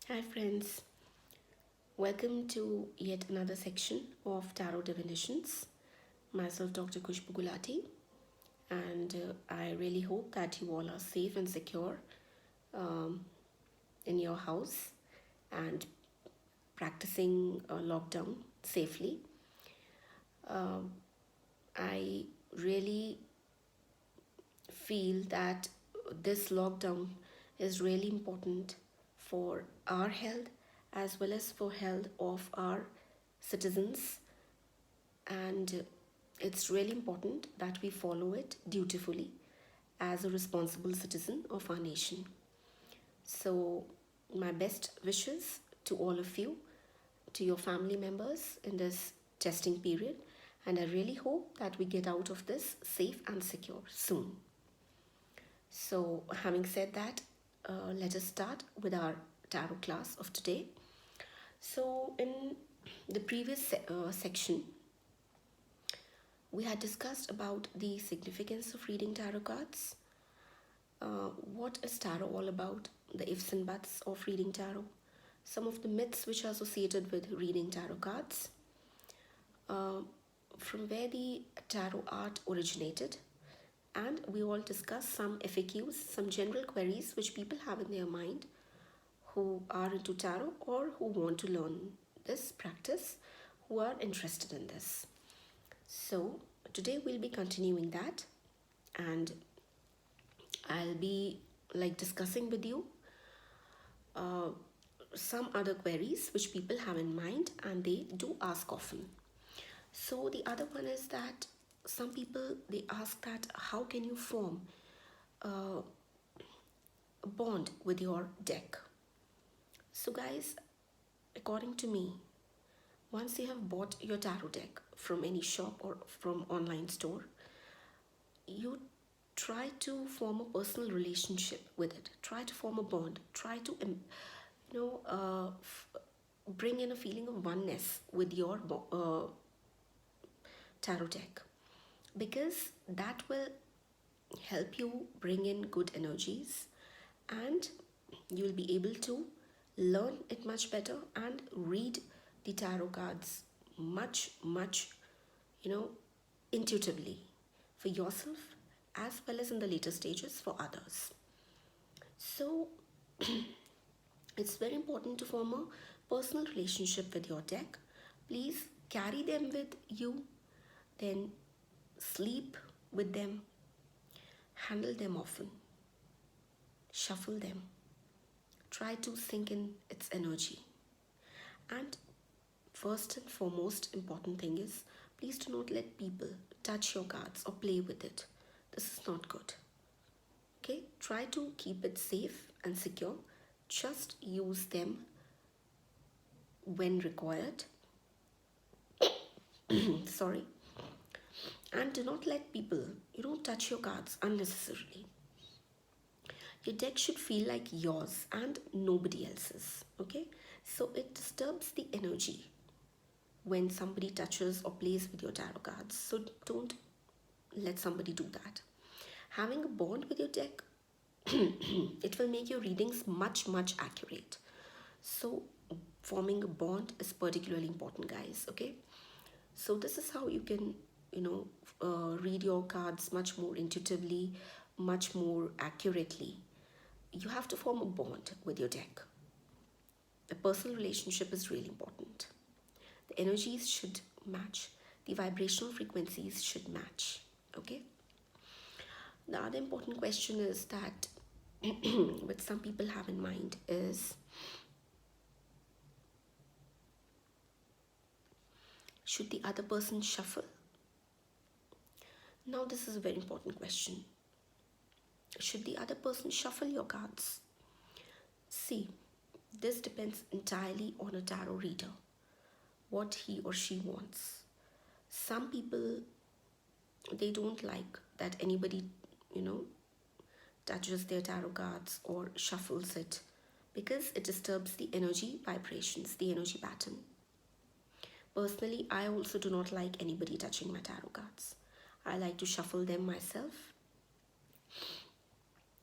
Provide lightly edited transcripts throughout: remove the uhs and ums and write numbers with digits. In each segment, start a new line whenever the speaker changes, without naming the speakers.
Hi, friends. Welcome to yet another section of Tarot Divinations. Myself, Dr. Kushbu Gulati, and I really hope that you all are safe and secure um, in your house and practicing lockdown safely. Um, I really feel that this lockdown is really important for our health as well as for health of our citizens, and it's really important that we follow it dutifully as a responsible citizen of our nation. So my best wishes to all of you, to your family members in this testing period, and I really hope that we get out of this safe and secure soon. So having said that, let us start with our tarot class of today. So in the previous section, we had discussed about the significance of reading tarot cards. What is tarot all about? The ifs and buts of reading tarot. Some of the myths which are associated with reading tarot cards. Uh, from where the tarot art originated. And we all discuss some FAQs, some general queries which people have in their mind who are into tarot or who want to learn this practice, who are interested in this. So today we'll be continuing that, and I'll be like discussing with you uh, some other queries which people have in mind and they do ask often. So the other one is that some people they ask that how can you form a bond with your deck. So guys, according to me, once you have bought your tarot deck from any shop or from online store, you try to form a personal relationship with it. Try to form a bond. Try to bring in a feeling of oneness with your tarot deck, because that will help you bring in good energies, and you'll be able to learn it much better and read the tarot cards much you know intuitively for yourself as well as in the later stages for others. So it's very important to form a personal relationship with your deck. Please carry them with you, then sleep with them, handle them often, shuffle them, try to sink in its energy. And first and foremost important thing is, please do not let people touch your cards or play with it. This is not good. Okay, try to keep it safe and secure. Just use them when required. Sorry. And do not let people, touch your cards unnecessarily. Your deck should feel like yours and nobody else's. Okay, so it disturbs the energy when somebody touches or plays with your tarot cards. So don't let somebody do that. Having a bond with your deck, it will make your readings much accurate. So forming a bond is particularly important, guys. Okay, so this is how you can read your cards much more intuitively, much more accurately. You have to form a bond with your deck. The personal relationship is really important. The energies should match, the vibrational frequencies should match. Okay, the other important question is that which some people have in mind is, should the other person shuffle? Now this is a very important question. Should the other person shuffle your cards? See, this depends entirely on a tarot reader, what he or she wants. Some people, they don't like that anybody, you know, touches their tarot cards or shuffles it, because it disturbs the energy vibrations, the energy pattern. Personally, I also do not like anybody touching my tarot cards. I like to shuffle them myself.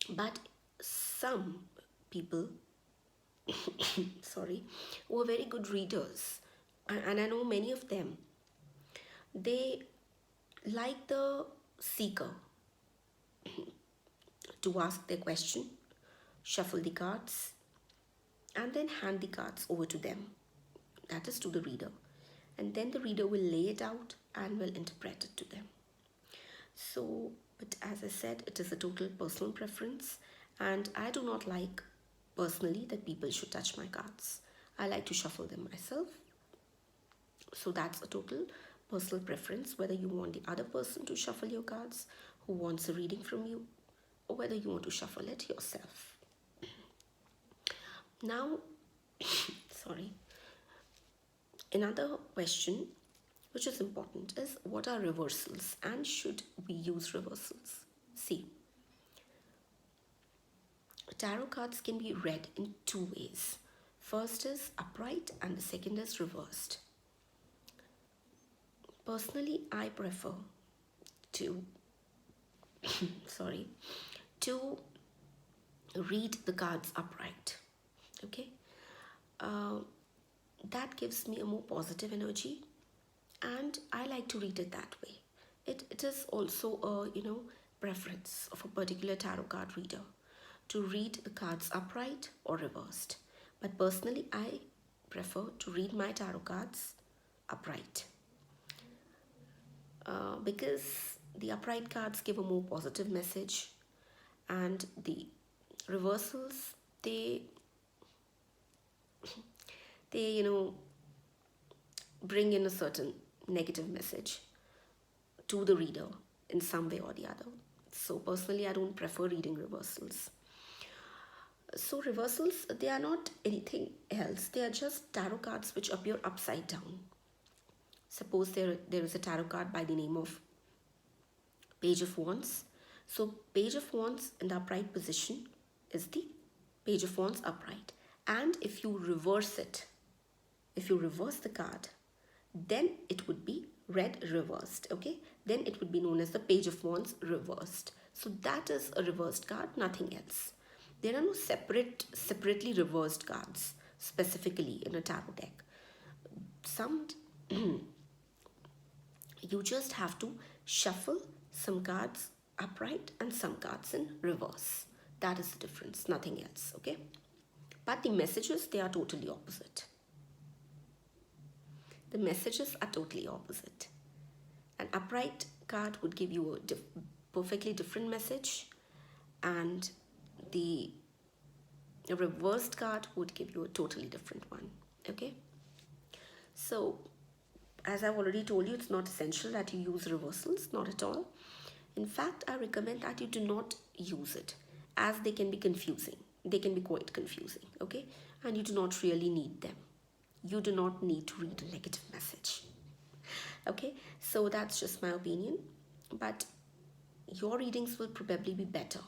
But some people, sorry, who are very good readers, and I know many of them, they like the seeker to ask their question, shuffle the cards, and then hand the cards over to them, that is to the reader, and then the reader will lay it out and will interpret it to them. So, but as I said, it is a total personal preference, and I do not like personally that people should touch my cards. I like to shuffle them myself. So that's a total personal preference, whether you want the other person to shuffle your cards who wants a reading from you, or whether you want to shuffle it yourself. Now, sorry, another question which is important is, what are reversals and should we use reversals? See, tarot cards can be read in two ways. First is upright and the second is reversed. Personally, I prefer to to read the cards upright. Okay, that gives me a more positive energy, and I like to read it that way. It is also a preference of a particular tarot card reader to read the cards upright or reversed. But personally, I prefer to read my tarot cards upright, because the upright cards give a more positive message, and the reversals, they bring in a certain negative message to the reader in some way or the other. So personally, I don't prefer reading reversals. So reversals, they are not anything else. They are just tarot cards which appear upside down. Suppose there is a tarot card by the name of Page of Wands. So Page of Wands in the upright position is the Page of Wands upright. And if you reverse it, if you reverse the card, then it would be read reversed. Okay, then it would be known as the Page of Wands reversed. So that is a reversed card, nothing else. There are no separately reversed cards specifically in a tarot deck. Some you just have to shuffle some cards upright and some cards in reverse. That is the difference, nothing else. Okay, but the messages, they are totally opposite. The messages are totally opposite. An upright card would give you a perfectly different message, and the reversed card would give you a totally different one. Okay, so as I've already told you, it's not essential that you use reversals, not at all. In fact, I recommend that you do not use it, as they can be confusing. They can be quite confusing. Okay, and you do not really need them. You do not need to read a negative message. Okay, so that's just my opinion, but your readings will probably be better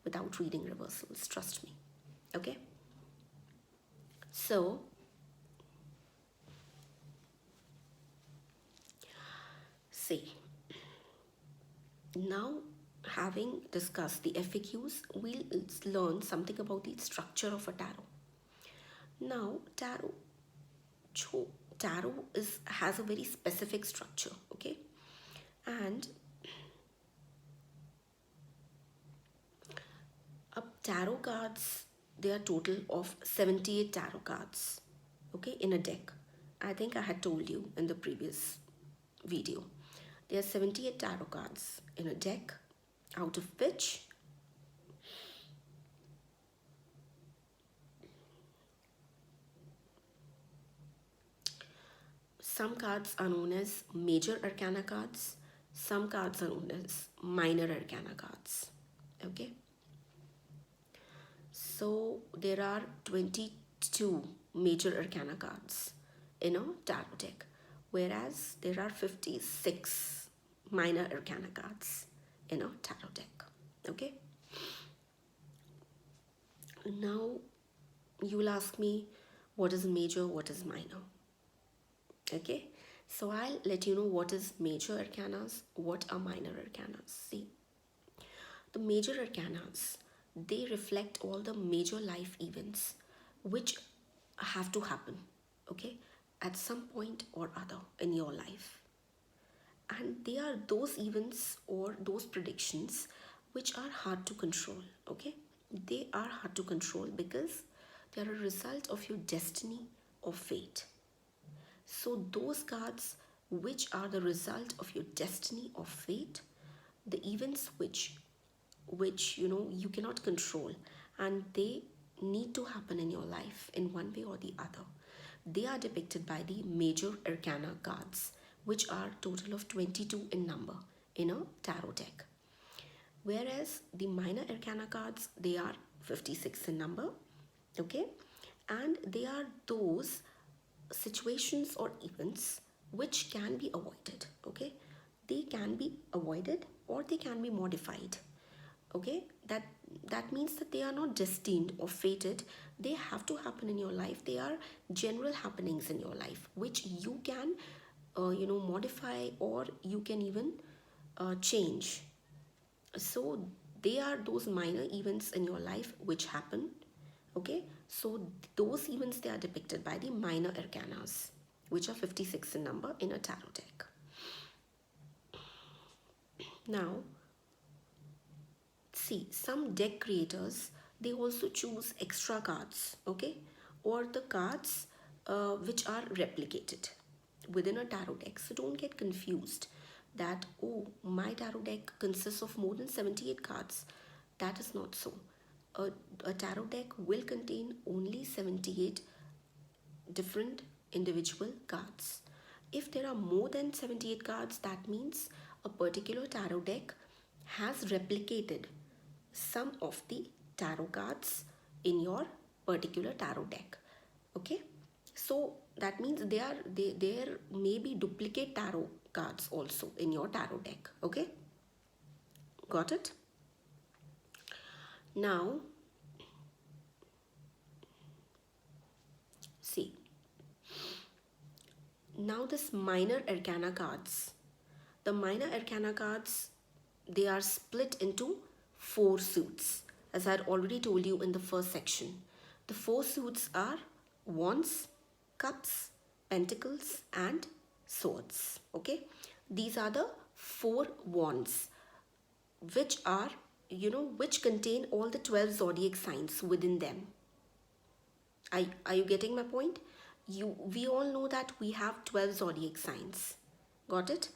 without reading reversals, trust me. Okay, so see, now having discussed the FAQs, we'll learn something about the structure of a tarot. Now tarot has a very specific structure. Okay, and tarot cards, there are total of 78 tarot cards, okay, in a deck. I think I had told you in the previous video. There are 78 tarot cards in a deck, out of which some cards are known as major arcana cards, some cards are known as minor arcana cards. Okay, so there are 22 major arcana cards in a tarot deck, whereas there are 56 minor arcana cards in a tarot deck. Okay, now you will ask me, what is major, what is minor? Okay, so I'll let you know what is major arcanas, what are minor arcanas. See, the major arcanas, they reflect all the major life events which have to happen, okay, at some point or other in your life. And they are those events or those predictions which are hard to control, okay. They are hard to control because they are a result of your destiny or fate. So those cards which are the result of your destiny or fate, the events which you cannot control, and they need to happen in your life in one way or the other, they are depicted by the major arcana cards, which are total of 22 in number in a tarot deck. Whereas the minor arcana cards, they are 56 in number, okay, and they are those situations or events which can be avoided, okay. They can be avoided or they can be modified, okay. That means that they are not destined or fated. They have to happen in your life. They are general happenings in your life which you can modify, or you can even change. So they are those minor events in your life which happen, okay. So those events, they are depicted by the minor arcanas, which are 56 in number in a tarot deck. Now see, some deck creators, they also choose extra cards, okay, or the cards which are replicated within a tarot deck. So don't get confused that, oh, my tarot deck consists of more than 78 cards. That is not so. A tarot deck will contain only 78 different individual cards. If there are more than 78 cards, that means a particular tarot deck has replicated some of the tarot cards in your particular tarot deck, okay. So that means there may be duplicate tarot cards also in your tarot deck, okay. Got it? Now see, now this minor arcana cards, the minor arcana cards, they are split into 4 suits, as I had already told you in the first section. The 4 suits are wands, cups, pentacles and swords, okay. These are the 4 wands which are which contain all the 12 zodiac signs within them. Are you getting my point? We all know that we have 12 zodiac signs. Got it?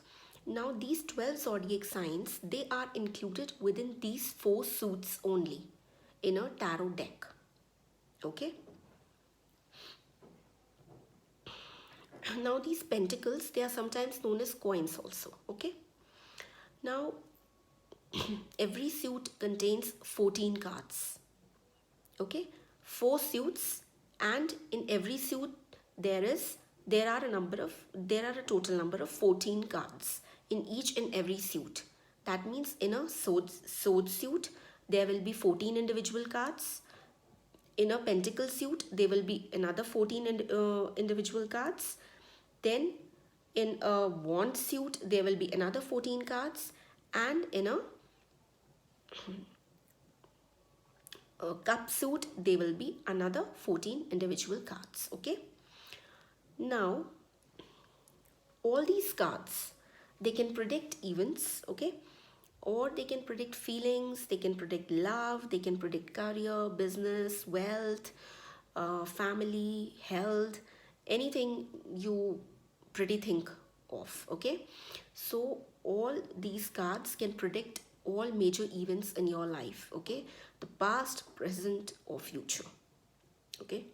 Now these 12 zodiac signs, they are included within these 4 suits only in a tarot deck. Okay? Now these pentacles, they are sometimes known as coins also. Okay? Now every suit contains 14 cards. Okay? 4 suits, and in every suit there are a total number of 14 cards in each and every suit. That means in a sword suit there will be 14 individual cards. In a pentacle suit there will be another 14 individual cards. Then in a wand suit there will be another 14 cards, and in a cup suit there will be another 14 individual cards. Okay, now all these cards, they can predict events, okay, or they can predict feelings, they can predict love, they can predict career, business, wealth, family, health, anything you pretty think of. Okay, so all these cards can predict all major events in your life, okay, the past, present or future. Okay,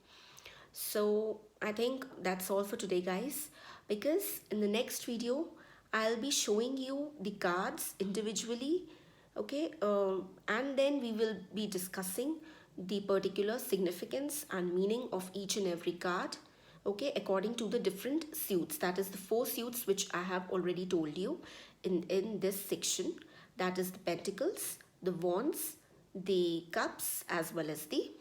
so I think that's all for today, guys, because in the next video I'll be showing you the cards individually, okay, and then we will be discussing the particular significance and meaning of each and every card, okay, according to the different suits. That is the 4 suits which I have already told you in this section. That is the pentacles, the wands, the cups, as well as the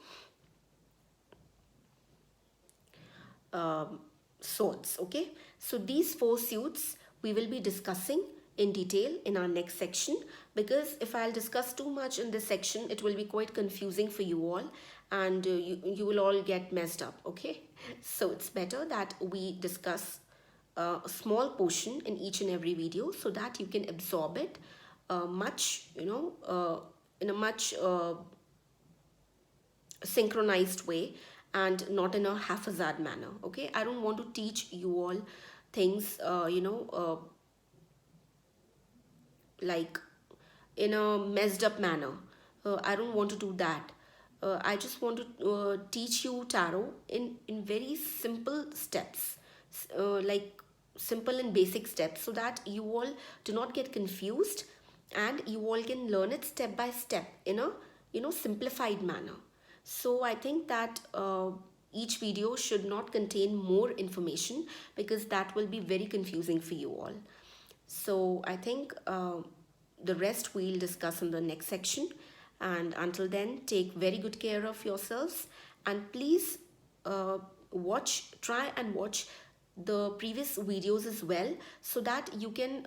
swords. Okay, so these 4 suits we will be discussing in detail in our next section, because if I'll discuss too much in this section it will be quite confusing for you all, and you will all get messed up. Okay, so it's better that we discuss a small portion in each and every video so that you can absorb it much, in a much synchronized way and not in a haphazard manner. Okay, I don't want to teach you all things like in a messed up manner. I don't want to do that. I just want to teach you tarot in very simple steps, like simple and basic steps, so that you all do not get confused and you all can learn it step by step in a simplified manner. So I think that each video should not contain more information, because that will be very confusing for you all. So I think the rest we'll discuss in the next section. And until then, take very good care of yourselves, and please try and watch the previous videos as well, so that you can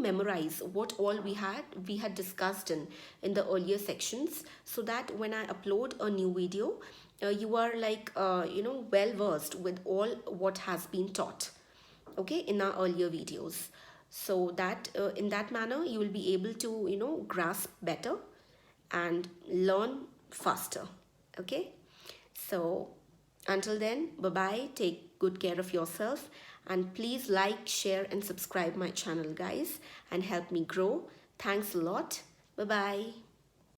memorize what all we had discussed in the earlier sections, so that when I upload a new video, you are like well versed with all what has been taught, okay, in our earlier videos, so that in that manner you will be able to grasp better and learn faster. Okay, so until then, bye bye, take good care of yourself, and please like, share and subscribe my channel, guys, and help me grow. Thanks a lot. Bye bye.